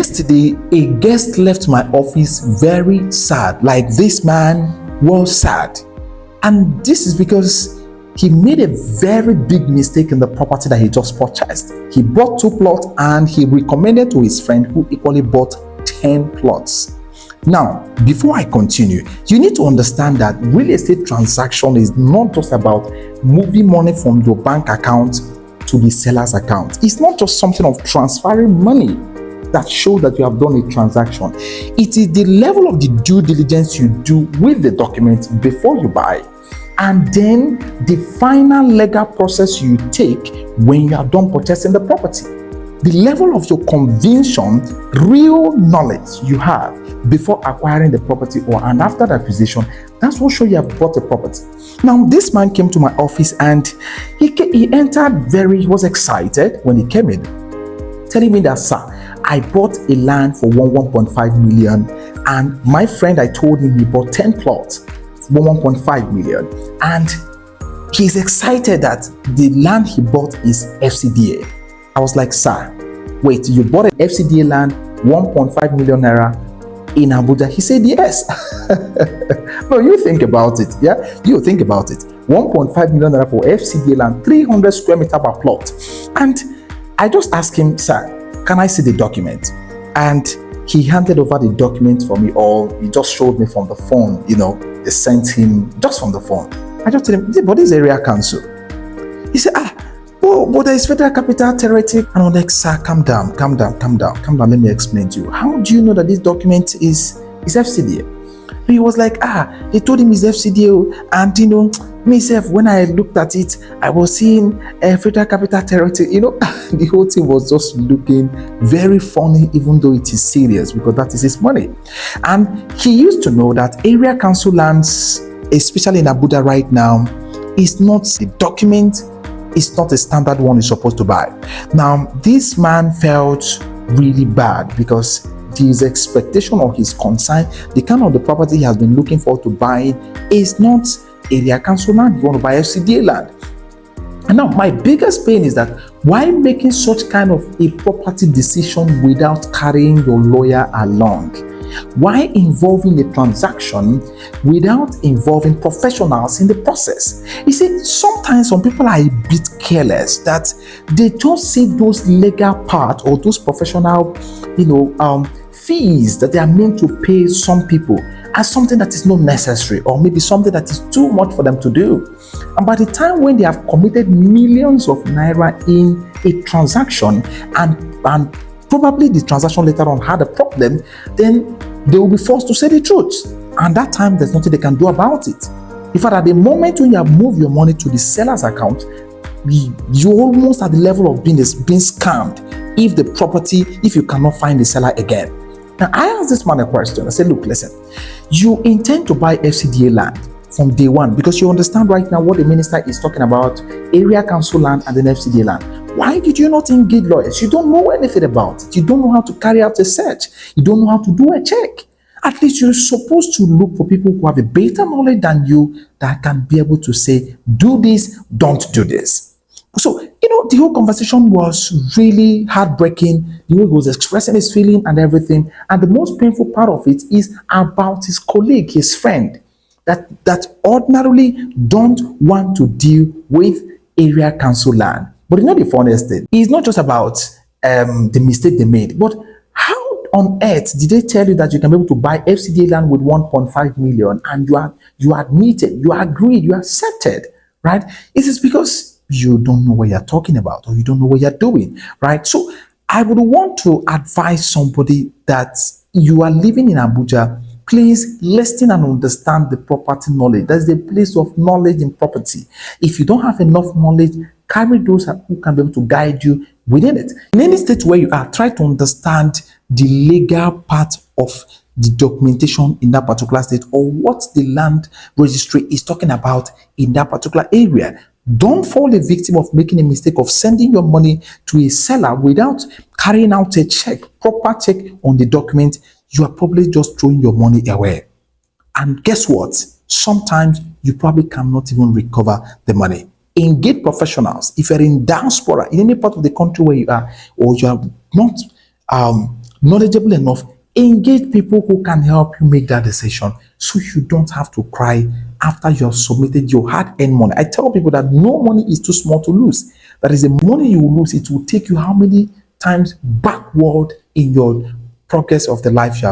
Yesterday, a guest left my office very sad. Like, this man was sad. And this is because he made a very big mistake in the property that he just purchased. He bought 2 plots and he recommended to his friend who equally bought 10 plots. Now, before I continue, you need to understand that real estate transaction is not just about moving money from your bank account to the seller's account. It's not just something of transferring money that shows that you have done a transaction. It is the level of the due diligence you do with the document before you buy, and then the final legal process you take when you are done purchasing the property. The level of your conviction, real knowledge you have before acquiring the property or and after the acquisition, that's what shows you have bought a property. Now, this man came to my office and he was excited when he came in, telling me that, sir, I bought a land for 1.5 million, and my friend, I told him he bought 10 plots for 1.5 million, and he's excited that the land he bought is FCDA. I was like, sir, wait, you bought an FCDA land, 1.5 million naira in Abuja? He said, yes. No, you think about it. Yeah, you think about it. 1.5 million naira for FCDA land, 300 square meter per plot. And I just asked him, sir, can I see the document? And he handed over the document for me all. He just showed me from the phone, they sent him just from the phone. I just told him, but this area council. He said, but there is Federal Capital Territory. And I'm like, sir, calm down. Let me explain to you. How do you know that this document is FCDA? He was like, they told him it's FCDA, and myself, when I looked at it, I was seeing Federal Capital Territory. The whole thing was just looking very funny, even though it is serious, because that is his money. And he used to know that area council lands, especially in Abuja right now, is not a document, it's not a standard one you're supposed to buy. Now, this man felt really bad because his expectation or his concern, the kind of the property he has been looking for to buy, is not area council land. You want to buy FCDA land. And now my biggest pain is that why making such kind of a property decision without carrying your lawyer along? Why involving a transaction without involving professionals in the process? You see, sometimes some people are a bit careless, that they just see those legal part or those professional, fees that they are meant to pay some people as something that is not necessary, or maybe something that is too much for them to do. And by the time when they have committed millions of naira in a transaction and probably the transaction later on had a problem, then they will be forced to say the truth. And that time, there's nothing they can do about it. In fact, at the moment when you have moved your money to the seller's account, you're almost at the level of being scammed if you cannot find the seller again. Now, I asked this man a question. I said, look, listen, you intend to buy FCDA land from day one because you understand right now what the minister is talking about, area council land and then FCDA land. Why did you not engage lawyers? You don't know anything about it. You don't know how to carry out a search. You don't know how to do a check. At least you're supposed to look for people who have a better knowledge than you that can be able to say, do this, don't do this. So, the whole conversation was really heartbreaking, the way he was expressing his feeling and everything. And the most painful part of it is about his colleague, his friend, that ordinarily don't want to deal with area council land. But the funniest thing, it's not just about the mistake they made, but how on earth did they tell you that you can be able to buy FCDA land with 1.5 million and you admitted, you agreed, you accepted, right? It is because you don't know what you're talking about or you don't know what you're doing, right? So I would want to advise somebody that you are living in Abuja, please listen and understand the property knowledge. That's the place of knowledge in property. If you don't have enough knowledge, carry those who can be able to guide you within it. In any state where you are, try to understand the legal part of the documentation in that particular state or what the land registry is talking about in that particular area. Don't fall a victim of making a mistake of sending your money to a seller without carrying out a proper check on the document. You are probably just throwing your money away. And guess what? Sometimes you probably cannot even recover the money. Engage professionals. If you're in diaspora, in any part of the country where you are, or you are not knowledgeable enough, engage people who can help you make that decision so you don't have to cry after you have submitted your hard-earned money. I tell people that no money is too small to lose. That is the money you will lose. It will take you how many times backward in your progress of the life you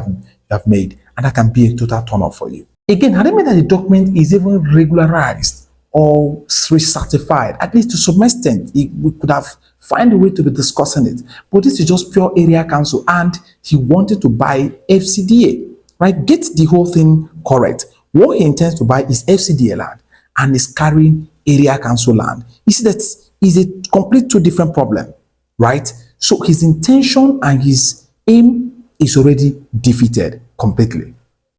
have made. And that can be a total turn off for you. Again, had it meant that the document is even regularized or recertified, at least to some extent, we could have find a way to be discussing it. But this is just pure area council, and he wanted to buy FCDA, right? Get the whole thing correct. What he intends to buy is FCDA land and is carrying area council land. You see, that is a complete two different problem, right? So his intention and his aim is already defeated completely.